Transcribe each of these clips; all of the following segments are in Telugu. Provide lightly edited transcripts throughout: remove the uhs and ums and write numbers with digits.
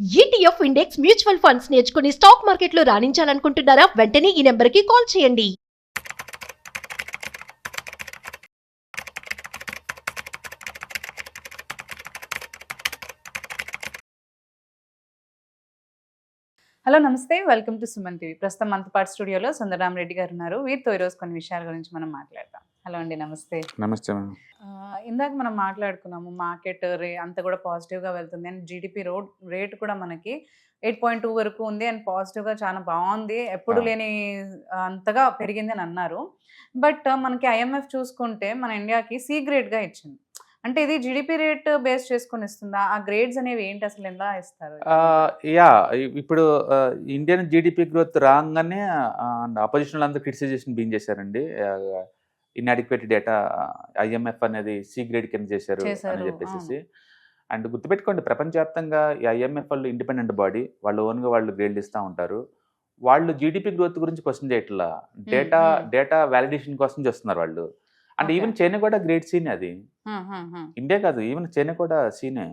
ఈటీఎఫ్ ఇండెక్స్ మ్యూచువల్ ఫండ్స్ నేర్చుకుని స్టాక్ మార్కెట్లో రాణించాలనుకుంటున్నారా? వెంటనే ఈ నెంబర్కి కాల్ చేయండి. హలో నమస్తే, వెల్కమ్ టు సుమన్ టీవీ. ప్రస్తుతం మనతో పాటు స్టూడియోలో సుందరరామ్ రెడ్డి గారు ఉన్నారు. వీరితో ఈరోజు కొన్ని విషయాల గురించి మనం మాట్లాడతాం. హలో అండి, నమస్తే. నమస్తే మేడం. ఇందాక మనం మాట్లాడుకున్నాము మార్కెట్ అంతా కూడా పాజిటివ్గా వెళ్తుంది అండ్ జీడిపి రేట్ కూడా మనకి 8.2 వరకు ఉంది అండ్ పాజిటివ్గా చాలా బాగుంది, ఎప్పుడు లేని అంతగా పెరిగింది అని అన్నారు. బట్ మనకి ఐఎంఎఫ్ చూసుకుంటే మన ఇండియాకి సి గ్రేడ్గా ఇచ్చింది. అంటే ఇది జీడిపి రేట్ బేస్ చేసుకొని ఇస్తుందా? ఆ గ్రేడ్స్ అనేవి ఏంటి, అసలు ఎలా ఇస్తారు? ఇప్పుడు ఇండియన్ జీడిపి గ్రోత్ రాగానే అపోజిషన్ అందరూ క్రిటిసైజేషన్ బీన్ చేశారండి. ఇన్అడిక్వేట్ డేటా ఐఎంఎఫ్ అనేది సి గ్రేడ్ కింద చేశారు అని చెప్పేసి. అండ్ గుర్తుపెట్టుకోండి, ప్రపంచవ్యాప్తంగా ఈ ఐఎంఎఫ్ వాళ్ళు ఇండిపెండెంట్ బాడీ, వాళ్ళు ఓన్గా వాళ్ళు గ్రేడ్లు ఇస్తూ ఉంటారు. వాళ్ళు జీడిపి గ్రోత్ గురించి క్వశ్చన్ చేయట్లా, డేటా వ్యాలిడేషన్ కోసం చేస్తున్నారు వాళ్ళు. అండ్ ఈవెన్ చైనా కూడా గ్రేడ్ సీనే, అది ఇండియా కాదు, ఈవెన్ చైనా కూడా సీనే.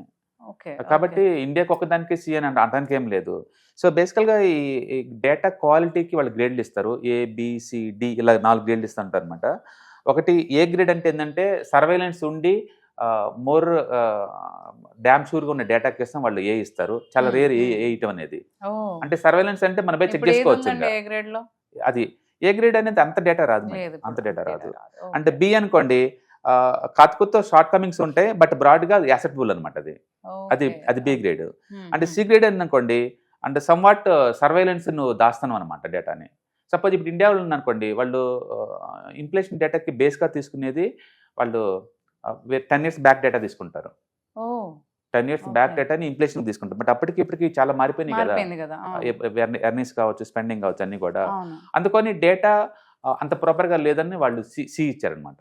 కాబట్టి ఇండియాకి ఒకదానికి సి అని అనడానికి ఏం లేదు. సో బేసికల్గా ఈ డేటా క్వాలిటీకి వాళ్ళు గ్రేడ్లు ఇస్తారు. ఏబిసిడి ఇలా 4 గ్రేడ్లు ఇస్తుంటారు అనమాట. ఒకటి ఏ గ్రేడ్ అంటే ఏంటంటే సర్వేలెన్స్ ఉండి మోర్ డ్యామ్ షూర్గా ఉన్న డేటాకి ఇస్తాం, వాళ్ళు ఏ ఇస్తారు. చాలా రేర్ ఏ ఇవ్వటం అనేది. అంటే సర్వేలెన్స్ అంటే మన పోయి చెక్ చేసుకోవచ్చు. అది ఏ గ్రేడ్ అనేది అంత డేటా రాదు, అంత డేటా రాదు. అంటే బి అనుకోండి, కాకపోతే షార్ట్ కమింగ్స్ ఉంటాయి, బట్ బ్రాడ్గా అది యాసెప్టబుల్ అనమాట. అది బి గ్రేడ్. అంటే సి గ్రేడ్ అనుకోండి, అంటే సమ్వాట్ సర్వేలెన్స్ నువ్వు దాస్తాను అనమాట డేటాని. సపోజ్ ఇప్పుడు ఇండియా వాళ్ళు అనుకోండి, వాళ్ళు ఇన్ఫ్లేషన్ డేటాకి బేస్గా తీసుకునేది వాళ్ళు 10 years బ్యాక్ డేటా తీసుకుంటారు. 10 years బ్యాక్ డేటాని ఇన్ఫ్లేషన్ తీసుకుంటారు. బట్ అప్పటికి ఇప్పటికి చాలా మారిపోయినాయి కదా, ఎర్నింగ్స్ కావచ్చు, స్పెండింగ్ కావచ్చు, అన్ని కూడా. అందుకని డేటా అంత ప్రాపర్గా లేదని వాళ్ళు సి ఇచ్చారనమాట.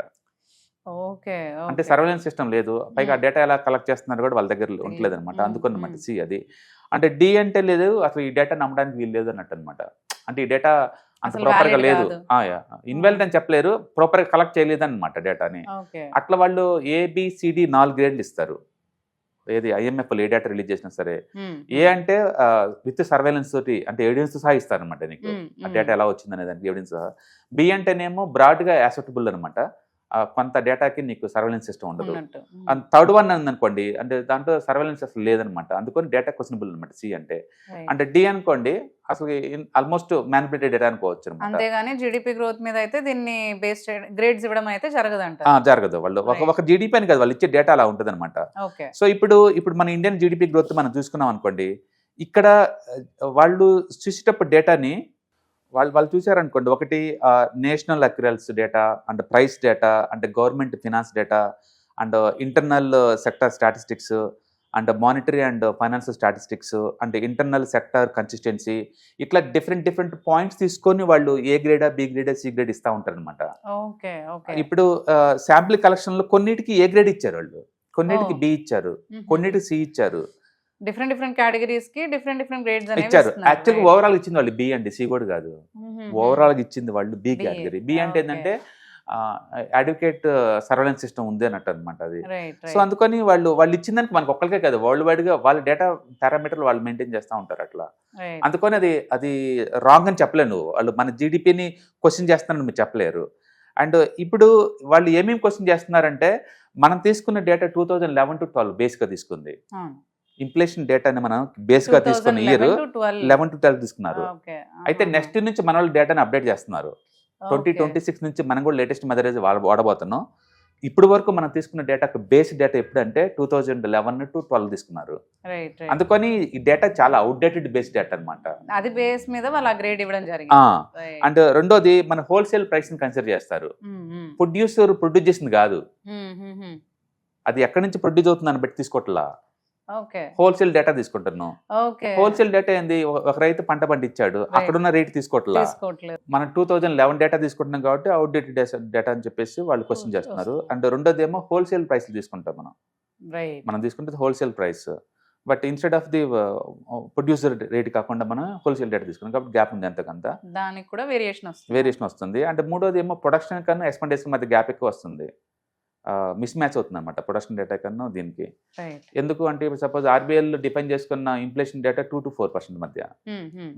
అంటే సర్వేలెన్స్ సిస్టమ్ లేదు, పైగా ఆ డేటా ఎలా కలెక్ట్ చేస్తున్నారు కూడా వాళ్ళ దగ్గర ఉండలేదు అనమాట. అందుకని అనమాట సి అది. అంటే డి అంటే లేదు, అసలు ఈ డేటా నమ్మడానికి వీలు లేదు అన్నట్టు అనమాట. అంటే ఈ డేటా అంత ప్రాపర్ గా లేదు, ఇన్వాలిడ్ అని చెప్పలేరు, ప్రాపర్ గా కలెక్ట్ చేయలేదు అనమాట డేటాని. అట్లా వాళ్ళు ఏబిసిడి 4 గ్రేడ్లు ఇస్తారు. ఏది ఐఎంఎఫ్ ఏ డేటా రిలీజ్ చేసినా సరే. ఏ అంటే విత్ సర్వేలెన్స్ తోటి, అంటే ఎవిడెన్స్ సహా ఇస్తారు అనమాట నీకు ఆ డేటా ఎలా వచ్చింది అనే దానికి ఎవిడెన్స్ సహా. బి అంటేనేమో బ్రాడ్ గా యాక్సెప్టబుల్ అనమాట, కొంత డేటాకి నీకు సర్వేలెన్స్ సిస్టమ్ ఉండదు. అండ్ థర్డ్ వన్ అనుకోండి, అంటే దాంట్లో సర్వేలెన్స్ అసలు లేదనమాట, అందుకని డేటా క్వశ్చనబుల్ అనమాట సి అంటే. అంటే డి అనుకోండి, అసలు ఆల్మోస్ట్ మ్యానిపులేటెడ్ డేటా అనుకోవచ్చు. అంతేగాని జీడిపి గ్రోత్ మీద అయితే దీన్ని బేస్ గ్రేడ్స్ ఇవ్వడం అయితే జరగదు. వాళ్ళు ఒక జీడిపి అని కదా, వాళ్ళు ఇచ్చే డేటా అలా ఉంటుంది అనమాట. సో ఇప్పుడు మన ఇండియన్ జీడిపి గ్రోత్ మనం చూసుకున్నాం అనుకోండి, ఇక్కడ వాళ్ళు చూసేటప్పుడు డేటాని వాళ్ళు చూసారనుకోండి, ఒకటి national accruals data, and price data, అంటే government finance data, and internal sector statistics, and monetary and financial statistics, అంటే ఇంటర్నల్ సెక్టర్ కన్సిస్టెన్సీ, ఇట్లా డిఫరెంట్ పాయింట్స్ తీసుకొని వాళ్ళు ఏ గ్రేడా, బి గ్రేడా, సి గ్రేడ్ ఇస్తూ ఉంటారు అనమాట. ఇప్పుడు శాంపిల్ కలెక్షన్ లో కొన్నిటికి ఏ గ్రేడ్ ఇచ్చారు వాళ్ళు, కొన్నిటికి బి ఇచ్చారు, కొన్నిటికి సి ఇచ్చారు. డిఫరెంట్ కేటగిరీస్ కి డిఫరెంట్ గ్రేడ్స్ ఇచ్చారు. యాక్చువల్గా ఓవరాల్ ఇచ్చింది వాళ్ళు బి అండి, సి కూడా కాదు. ఓవరాల్ ఇచ్చింది వాళ్ళు బి కేటగిరీ. బి అంటే ఏంటంటే అడ్వకేట్ సర్వేలెన్స్ సిస్టమ్ ఉంది అన్నట్టు అనమాట అది. సో అందుకని వాళ్ళు ఇచ్చిందానికి మనకు ఒక్కరికే కాదు, వరల్డ్ వైడ్ గా వాళ్ళ డేటా పారామీటర్లు వాళ్ళు మెయింటైన్ చేస్తూ ఉంటారు అట్లా. అందుకని అది రాంగ్ అని చెప్పలేను. వాళ్ళు మన జీడిపిని క్వశ్చన్ చేస్తున్నారని మీరు చెప్పలేరు. అండ్ ఇప్పుడు వాళ్ళు ఏమేమి క్వశ్చన్ చేస్తున్నారంటే, మనం తీసుకున్న డేటా 2011 to 12 బేస్గా తీసుకుంది. ఇన్ఫ్లేషన్ డేటాని మనం బేస్ గా తీసుకున్న ఇయర్ 11 to 12 తీసుకున్నారు. అయితే నెక్స్ట్ నుంచి మన వాళ్ళు డేటాని అప్డేట్ చేస్తున్నారు. 2026 నుంచి మనం కూడా లేటెస్ట్ మెథడ్ వాడబోతున్నాం. ఇప్పుడు వరకు మనం తీసుకున్న డేటాకు బేస్ డేటా ఎప్పుడంటే 2011 to 12 తీసుకున్నారు. అందుకని ఈ డేటా చాలా అవుట్డేటెడ్ బేస్ డేటా అనమాట. అది బేస్ మీద వాళ్ళ గ్రేడ్ ఇవ్వడం జరిగింది. అండ్ రెండోది మన హోల్సేల్ ప్రైస్ ని కన్సిడర్ చేస్తారు. ప్రొడ్యూసర్ ప్రొడ్యూస్ చేసింది కాదు, అది ఎక్కడి నుంచి ప్రొడ్యూస్ అవుతుందని బట్టి తీసుకోవట్లా, హోల్సేల్ డేటా తీసుకుంటున్నాం. హోల్సేల్ డేటా ఏంది, ఒక రైతు పంట పండించాడు, అక్కడున్న రేట్ తీసుకోవట్లేదు. మనం 2011 డేటా తీసుకుంటున్నాం కాబట్టి అవుట్డేటెడ్ డేటా అని చెప్పేసి వాళ్ళు క్వశ్చన్ చేస్తున్నారు. అండ్ రెండోది ఏమో హోల్సేల్ ప్రైస్ తీసుకుంటాం మనం తీసుకుంటే wholesale price, but instead of the producer rate కాకుండా మనం హోల్సేల్ డేటా తీసుకున్నాం కాబట్టి గ్యాప్ ఉంది అంతకంత, దానికి కూడా వేరియేషన్ వస్తుంది. అంటే మూడోది ఏమో ప్రొడక్షన్ కన్నా ఎక్స్పెండిచర్ మధ్య గ్యాప్ ఎక్కువ వస్తుంది. మిస్ మ్యాచ్ అవుతుంది అనమాట ప్రొడక్షన్ డేటా కన్నా దీనికి. రైట్. ఎందుకు అంటే ఇప్పుడు సపోజ్ ఆర్బీఐల్ డిఫైన్ చేసుకున్న ఇన్ఫ్లేషన్ డేటా 2 to 4% మధ్య.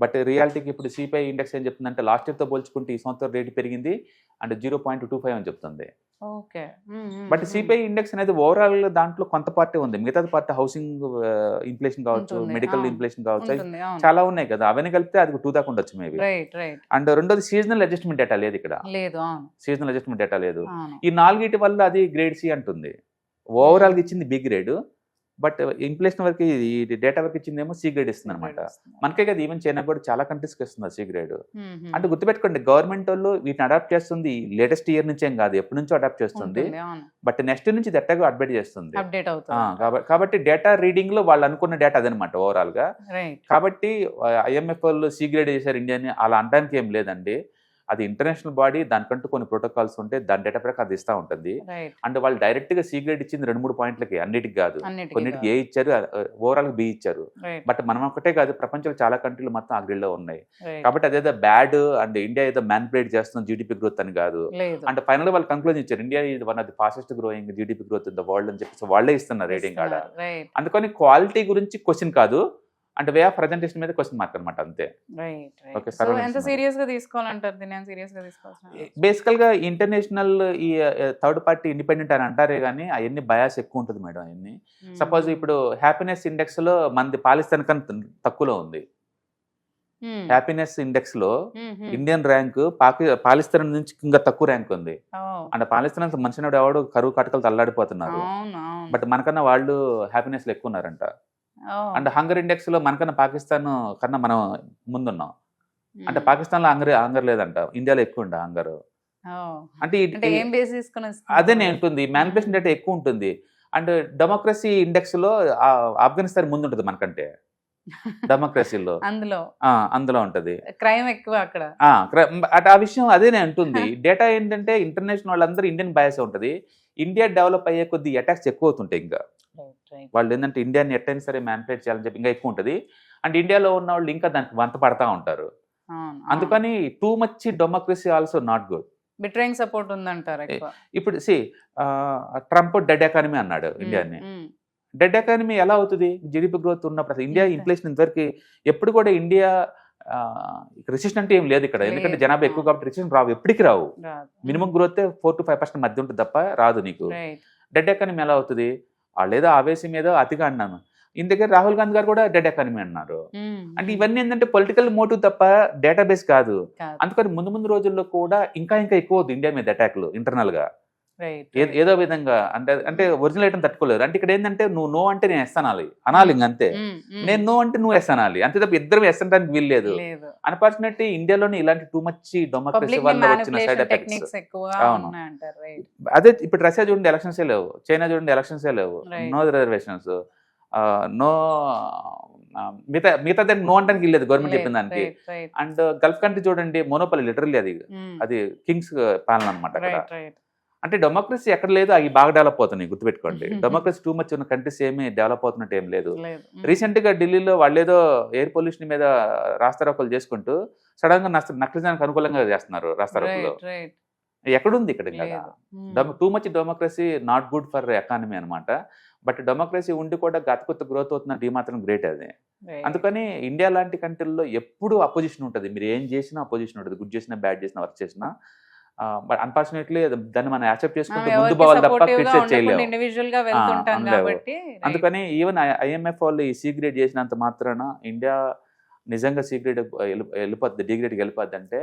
బట్ రియాలిటీకి ఇప్పుడు సిపిఐ ఇండెక్స్ ఏం చెప్తుందంటే లాస్ట్ ఇయర్తో పోల్చుకుంటే ఈ సంవత్సరం రేటు పెరిగింది అండ్ 0.25 అని చెప్తుంది. ఓకే. బట్ సిపిఐ ఇండెక్స్ అనేది ఓవరాల్ దాంట్లో కొంత పార్టీ ఉంది, మిగతా పార్టీ హౌసింగ్ ఇన్ఫ్లేషన్ కావచ్చు, ఉంటుంది. మెడికల్ అవును. ఇన్ఫ్లేషన్ కావచ్చు, అవి ఉంటుంది. అవును. చాలా ఉన్నాయి కదా, అవన్నీ కలిపితే అది 2 దాకా ఉండొచ్చు మేబీ. రైట్. రైట్. అండ్ రెండోది సీజనల్ అడ్జస్ట్మెంట్ డేటా లేదు ఇక్కడ, లేదు. అవును. సీజనల్ అడ్జస్ట్మెంట్ డేటా లేదు. అవును. ఈ నాలుగిటి వల్ల అది గ్రేడ్ సి అంటుంది. ఓవరాల్గా ఇచ్చింది బి గ్రేడ్, బట్ ఇన్ఫ్లేషన్ వరకు ఈ డేటా వరకు ఇచ్చిందేమో సి గ్రేడ్ ఇస్తుంది అనమాట. మనకే కదా, ఈవెన్ చైనా కూడా చాలా కంట్రీస్కి ఇస్తుంది సి గ్రేడ్. అంటే గుర్తుపెట్టుకోండి, గవర్నమెంట్ వాళ్ళు వీటిని అడాప్ట్ చేస్తుంది లేటెస్ట్ ఇయర్ నుంచి ఏం కాదు, ఎప్పటి నుంచో అడాప్ట్ చేస్తుంది. ఉంటుంది. అవును. బట్ నెక్స్ట్ నుంచి ఇది ఎట్టగా అప్డేట్ చేస్తుంది. అప్డేట్ అవుతుంది. కాబట్టి డేటా రీడింగ్ లో వాళ్ళు అనుకున్న డేటా అదనమాట ఓవరాల్ గా. రైట్. కాబట్టి ఐఎంఎఫ్ వాళ్ళు సి గ్రేడ్ చేశారు ఇండియాని అలా అనడానికి ఏం లేదండి. అది ఇంటర్నేషనల్ బాడీ, దానికంటూ కొన్ని ప్రోటోకాల్స్ ఉంటాయి, దాని డేటా ప్రకారం అది ఇస్తూ ఉంటుంది. రైట్. అంటే వాళ్ళు డైరెక్ట్ గా సి గ్రేడ్ ఇచ్చింది 2-3 పాయింట్లకి, అన్నిటికి కాదు. అన్నిటికీ కొన్నిటికి ఏ ఇచ్చారు, ఓవరాల్ గా బి ఇచ్చారు. రైట్. బట్ మనం ఒకటే కాదు, ప్రపంచంలో చాలా కంట్రీలు మొత్తం ఆ గ్రేడ్ లో ఉన్నాయి. రైట్. కాబట్టి అదేదో బ్యాడ్ అండ్ ఇండియా ఏదో మ్యాన్పులేట్ చేస్తున్న జీడిపి గ్రోత్ అని కాదు. లేదు. అంటే ఫైనల్ వాళ్ళు కంక్లూజన్ ఇచ్చారు, ఇండియా ఇది one of the fastest growing GDP growth in the world అని చెప్పేసి వాళ్ళే ఇస్తున్నారు రేటింగ్ ఆడ. రైట్. అందుకని క్వాలిటీ గురించి క్వశ్చన్ కాదు, అంటే వే ఆఫ్ ప్రజెంటేషన్ మీద క్వశ్చన్ మార్క్ అనమాట అంతే. Right. Okay, right. So surveillance ఎంత మరి. సీరియస్ గా తీసుకోవాలంటారు దీన్ని? సీరియస్ గా తీసుకోవాల్సిన బేసికల్ గా ఇంటర్నేషనల్ ఈ థర్డ్ పార్టీ ఇండిపెండెంట్ అని అంటారే కానీ అవన్నీ బయాస్ ఎక్కువ ఉంటుంది మేడం. అవన్నీ సపోజ్ ఇప్పుడు హ్యాపీనెస్ ఇండెక్స్ లో మనది పాకిస్తాన్ కన్నా తక్కువలో ఉంది. హ్యాపీనెస్ ఇండెక్స్ లో ఇండియన్ ర్యాంక్ పాకిస్తాన్ నుంచి ఇంకా తక్కువ ర్యాంక్ ఉంది. అంటే పాకిస్తాన్ మనిషినాడు ఎవడు కరువు కటకలు తల్లాడిపోతున్నారు, బట్ మనకన్నా వాళ్ళు హ్యాపీనెస్ లో ఎక్కువ ఉన్నారంట. అండ్ హంగర్ ఇండెక్స్ లో మనకన్నా పాకిస్తాన్ కన్నా మనం ముందున్నాం. అంటే పాకిస్తాన్ లో హంగర్ లేదంట, ఇండియాలో ఎక్కువ ఉండ హంగర్. అంటే ఏం బేస్ తీసుకుని అదేనే ఉంటుంది, మ్యానిపులేషన్ డేటా ఎక్కువ ఉంటుంది. అండ్ డెమోక్రసీ ఇండెక్స్ లో ఆఫ్ఘనిస్తాన్ ముందు ఉంటుంది మనకంటే, డెమోక్రసీలో అందులో ఉంటది. క్రైమ్ ఎక్కువ అక్కడ. ఆ విషయం అదేనే ఉంటుంది. డేటా ఏంటంటే ఇంటర్నేషనల్ వాళ్ళందరూ ఇండియన్ బయాస్ ఉంటది. ఇండియా డెవలప్ అయ్యే కొద్ది అటాక్స్ ఎక్కువ అవుతుంటాయి. ఇంకా వాళ్ళు ఏంటంటే ఇండియాని ఎట్టయినా సరే మ్యానిపులేట్ చేయాలని చెప్పి ఇంకా ఎక్కువ ఉంటుంది. అండ్ ఇండియాలో ఉన్న వాళ్ళు ఇంకా దానికి వంత పడతా ఉంటారు. అందుకని too much democracy also not good. Betraying support ఉందంటారు. ఇప్పుడు ట్రంప్ డెడ్ ఎకానమీ అన్నాడు ఇండియాని. డెడ్ ఎకానమీ ఎలా అవుతుంది? జీడిపి గ్రోత్ ఉన్నప్పుడు ఇండియా ఇన్ఫ్లేషన్ ఇంతవరకు ఎప్పుడు కూడా ఇండియా రిసెషన్ అంటే ఏం లేదు ఇక్కడ, ఎందుకంటే జనాభా ఎక్కువ కాబట్టి రిసెషన్ రావు, ఎప్పటికి రావు. మినిమం గ్రోత్ 4 to 5% మధ్య ఉంటుంది తప్ప రాదు నీకు. డెడ్ ఎకానమీ ఎలా అవుతుంది? వాళ్ళు ఏదో ఆవేశం ఏదో అతిగా అన్నాను. ఇంత దగ్గర రాహుల్ గాంధీ గారు కూడా డెడ్ ఎకానమీ అన్నారు. అంటే ఇవన్నీ ఏంటంటే పొలిటికల్ మోటివ్ తప్ప డేటాబేస్ కాదు. అందుకని ముందు రోజుల్లో కూడా ఇంకా ఎక్కువ అవుతుంది ఇండియా మీద అటాక్లు ఇంటర్నల్ గా ఏదో విధంగా. అంటే ఒరిజినల్ ఐటమ్ తట్టుకోలేరు. అంటే ఇక్కడ ఏంటంటే నువ్వు నో అంటే నేను ఎస్ అనాలి ఇంకంతే, నేను నో అంటే నువ్వు ఎస్ అనాలి అంతే తప్ప ఇద్దరు ఎస్ అనడానికి వీల్లేదు. అన్ఫార్చునేట్లీ ఇండియాలోనే ఇలాంటి టూ మచ్ డెమోక్రసీ వల్ల వచ్చిన సైడ్ ఎఫెక్ట్స్. అవును, అదే ఇప్పుడు రష్యా చూడండి ఎలక్షన్సే లేవు, చైనా చూడండి ఎలక్షన్సే లేవు, నో రిజర్వేషన్స్, నో మిగతా నో అంటానికి వెళ్ళలేదు గవర్నమెంట్ చెప్పిన దానికి. అండ్ గల్ఫ్ కంట్రీ చూడండి మోనోపలి, లిటరల్లీ అది కింగ్స్ పాలన అనమాట అక్కడ. అంటే డెమోక్రసీ ఎక్కడ లేదు, అవి బాగా డెవలప్ అవుతున్నాయి గుర్తుపెట్టుకోండి. డెమోక్రసీ టూ మచ్ ఉన్న కంట్రీస్ ఏమీ డెవలప్ అవుతున్నట్టు ఏం లేదు. రీసెంట్ గా ఢిల్లీలో వాళ్ళు ఏదో ఎయిర్ పొల్యూషన్ మీద రాస్తారోకలు చేసుకుంటూ సడన్ గా నక్సలిజానికి అనుకూలంగా చేస్తున్నారు రాస్తారోకలు. ఎక్కడుంది ఇక్కడ? Too much democracy not good for economy అనమాట. బట్ డెమోక్రసీ ఉండి కూడా గతకొత్త గ్రోత్ అవుతున్నది మాత్రం గ్రేట్ అది. అందుకని ఇండియా లాంటి కంట్రీల్లో ఎప్పుడు అపోజిషన్ ఉంటుంది, మీరు ఏం చేసినా అపోజిషన్ ఉంటుంది, గుడ్ చేసినా బ్యాడ్ చేసినా వర్క్ చేసినా. బట్ అన్ఫార్చునేట్లీ దాన్ని మనం యాక్సెప్ట్ చేసుకుంటూ ముందు పోవాలి తప్ప క్రిటిసైజ్ చేయలేము. అందుకని ఈవెన్ ఐఎంఎఫ్ వాళ్ళు ఈ సి గ్రేడ్ చేసినంత మాత్రాన ఇండియా నిజంగా సి గ్రేడ్ వెళ్ళిపోద్ది, డి గ్రేడ్కి వెళ్ళిపోద్ది అంటే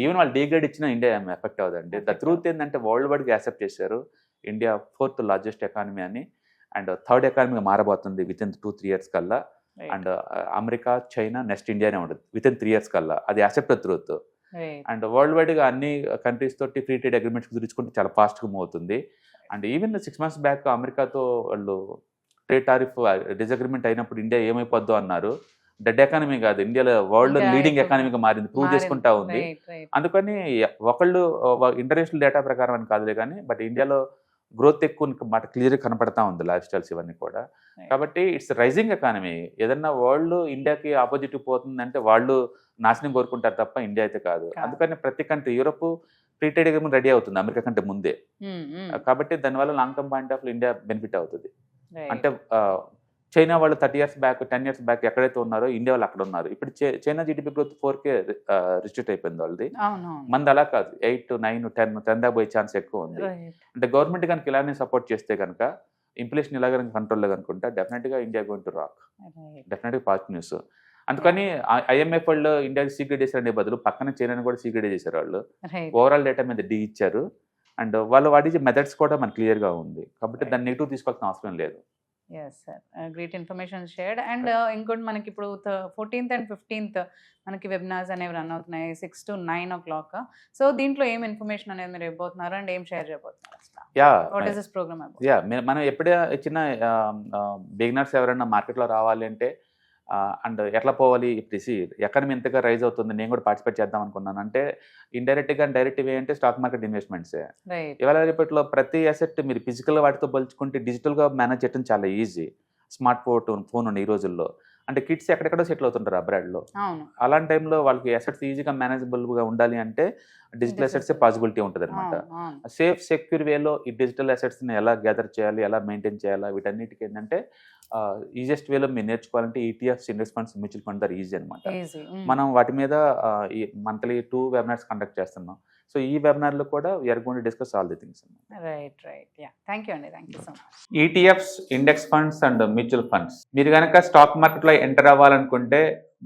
ఈవెన్ వాళ్ళు డి గ్రేడ్ ఇచ్చినా ఇండియా ఏమి ఎఫెక్ట్ అవుతుందండి. ద ట్రూత్ ఏంటంటే వరల్డ్ వైడ్గా యాక్సెప్ట్ చేశారు ఇండియా 4th లార్జెస్ట్ ఎకానమీ అని, అండ్ 3rd ఎకానమీగా మారబోతుంది విత్ ఇన్ 2-3 years కల్లా. అండ్ అమెరికా, చైనా, నెక్స్ట్ ఇండియానే ఉంటుంది విత్ ఇన్ 3 years కల్లా. అది యాక్సెప్ట్ ట్రూత్. అండ్ వరల్డ్ వైడ్గా అన్ని కంట్రీస్ తోటి ఫ్రీ ట్రేడ్ అగ్రిమెంట్స్ కుదుర్చుకుంటే చాలా ఫాస్ట్గా మూవ్ అవుతుంది. అండ్ ఈవెన్ 6 months బ్యాక్ అమెరికాతో వాళ్ళు ట్రేడ్ టారిఫ్ డిసగ్రిమెంట్ అయినప్పుడు ఇండియా ఏమైపోద్దో అన్నారు. డెడ్ ఎకానమీ కాదు, ఇండియాలో వరల్డ్ లీడింగ్ ఎకానమీగా మారింది, ప్రూవ్ చేసుకుంటా ఉంది. అందుకని ఒకళ్ళు ఇంటర్నేషనల్ డేటా ప్రకారం అని కాదులే కానీ, బట్ ఇండియాలో గ్రోత్ ఎక్కువ మాట క్లియర్గా కనపడతా ఉంది, లైఫ్ స్టైల్స్ ఇవన్నీ కూడా. కాబట్టి ఇట్స్ రైజింగ్ ఎకానమీ. ఏదన్నా వరల్డ్ ఇండియాకి ఆపోజిట్ పోతుందంటే వాళ్ళు నాశనం కోరుకుంటారు తప్ప ఇండియా అయితే కాదు. అందుకని ప్రతి country, Europe free trade agreement ready అవుతుంది అమెరికా కంటే ముందే. కాబట్టి దానివల్ల long term point of India benefit అవుతుంది. అంటే చైనా వాళ్ళు 30 years బ్యాక్ 10 years బ్యాక్ ఎక్కడైతే ఉన్నారో ఇండియా వాళ్ళు అక్కడ ఉన్నారు. ఇప్పుడు China GDP growth 4K restrict అయిపోయింది వాళ్ళది. మనది అలా కాదు, 8, 9, 10 దాకా పోయే ఛాన్స్ ఎక్కువ ఉంది. అంటే గవర్నమెంట్ కనుక ఇలానే సపోర్ట్ చేస్తే కనుక ఇన్ఫ్లేషన్ ఇలాగ కంట్రోల్లో కనుకుంటా డెఫినెట్గా ఇండియా గోయింగ్ టు రాక్, డెఫినెట్గా పాజిటివ్ న్యూస్. అందుకని IMF వాళ్ళు ఇండియాకి సీక్రెట్ చేశారనే బదులు పక్కన చైనాని కూడా సీక్రెట్ చేశారు. వాళ్ళు ఓవరాల్ డేటా మీద డి ఇచ్చారు అండ్ వాళ్ళు వాడి మెథడ్స్ కూడా మనకు క్లియర్గా ఉంది. కాబట్టి దాన్ని నెగిటివ్ తీసుకోవాల్సిన అవసరం లేదు. Yes sir, great information shared. And ఇంకోటి మనకి ఇప్పుడు 14th and 15th మనకి వెబినార్స్ అనేవి రన్ అవుతున్నాయి 6 to 9 o'clock. సో దీంట్లో ఏం ఇన్ఫర్మేషన్ అనేది మీరు ఇవ్వబోతున్నారు అండ్ ఏం షేర్ చేయబోతున్నారు అసలు? What is this program about? మనం ఎప్పుడే చిన్న బిగినర్స్ ఎవరైనా మార్కెట్లో రావాలి అంటే అండ్ ఎట్లా పోవాలి, ఇప్పుడు ఎకానమీ ఎంతగా రైజ్ అవుతుంది, నేను కూడా పార్టిసిపేట్ చేద్దాం అనుకున్నాను అంటే ఇండైరెక్ట్గా డైరెక్ట్ వే అంటే స్టాక్ మార్కెట్ ఇన్వెస్ట్మెంట్సే. ఇవాళ రేపట్లో ప్రతి అసెట్ మీరు ఫిజికల్ వాటితో పోల్చుకుంటే డిజిటల్గా మేనేజ్ చేయడం చాలా ఈజీ. స్మార్ట్ ఫోన్ ఉంది ఈ రోజుల్లో. అంటే కిడ్స్ ఎక్కడెక్కడో సెటిల్ అవుతుంటారు అబ్రాడ్లో. అలాంటి టైంలో వాళ్ళకి అసెట్స్ ఈజీగా మేనేజబుల్గా ఉండాలి అంటే డిజిటల్ అసెట్సే పాసిబిలిటీ ఉంటుంది అనమాట. సేఫ్ సెక్యూర్ వేలో ఈ డిజిటల్ అసెట్స్ని ఎలా గ్యాదర్ చేయాలి, ఎలా మెయింటైన్ చేయాలా, వీటన్నిటికీ ఏంటంటే ఈజియెస్ట్ వేలో మీరు నేర్చుకోవాలంటే ETFs, index funds, mutual fund are easy అనమాట. మనం వాటి మీద ఈ మంత్లీ 2 webinars కండక్ట్ చేస్తున్నాం. సో ఈ వెబినార్లో కూడా we are going to discuss all the things. Right. Thank you అండి, thank you so much. ETFs, index funds and mutual funds మీరు కనుక స్టాక్ మార్కెట్లో ఎంటర్ అవ్వాలనుకుంటే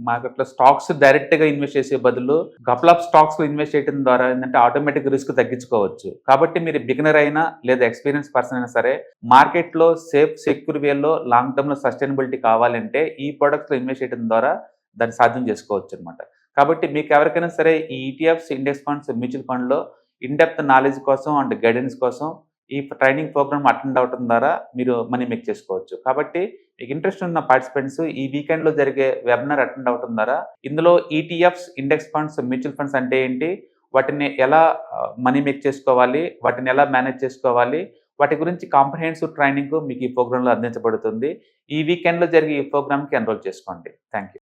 మార్కెట్లో స్టాక్స్ డైరెక్ట్గా ఇన్వెస్ట్ చేసే బదులు కపుల్ ఆఫ్ స్టాక్స్లో ఇన్వెస్ట్ చేయడం ద్వారా ఏంటంటే ఆటోమేటిక్ రిస్క్ తగ్గించుకోవచ్చు. కాబట్టి మీరు బిగినర్ అయినా లేదా ఎక్స్పీరియన్స్ పర్సన్ అయినా సరే మార్కెట్లో సేఫ్ సెక్యూర్ వేలో లాంగ్ టర్మ్లో సస్టైనబిలిటీ కావాలంటే ఈ ప్రొడక్ట్స్లో ఇన్వెస్ట్ చేయడం ద్వారా దాన్ని సాధ్యం చేసుకోవచ్చు అనమాట. కాబట్టి మీకు ఎవరికైనా సరే ఈ ETFs, ఇండెక్స్ ఫండ్స్, మ్యూచువల్ ఫండ్లో ఇన్డెప్త్ నాలెడ్జ్ కోసం అండ్ గైడెన్స్ కోసం ఈ ట్రైనింగ్ ప్రోగ్రామ్ అటెండ్ అవడం ద్వారా మీరు మనీ మేక్ చేసుకోవచ్చు. కాబట్టి మీకు ఇంట్రెస్ట్ ఉన్న పార్టిసిపెంట్స్ ఈ వీకెండ్లో జరిగే వెబినార్ అటెండ్ అవడం ద్వారా ఇందులో ETFs, index funds, mutual funds అంటే ఏంటి, వాటిని ఎలా మనీ మేక్ చేసుకోవాలి, వాటిని ఎలా మేనేజ్ చేసుకోవాలి, వాటి గురించి కాంప్రహెన్సివ్ ట్రైనింగ్ మీకు ఈ ప్రోగ్రాంలో అందించబడుతుంది. ఈ వీకెండ్లో జరిగే ఈ ప్రోగ్రామ్కి ఎన్రోల్ చేసుకోండి. Thank you.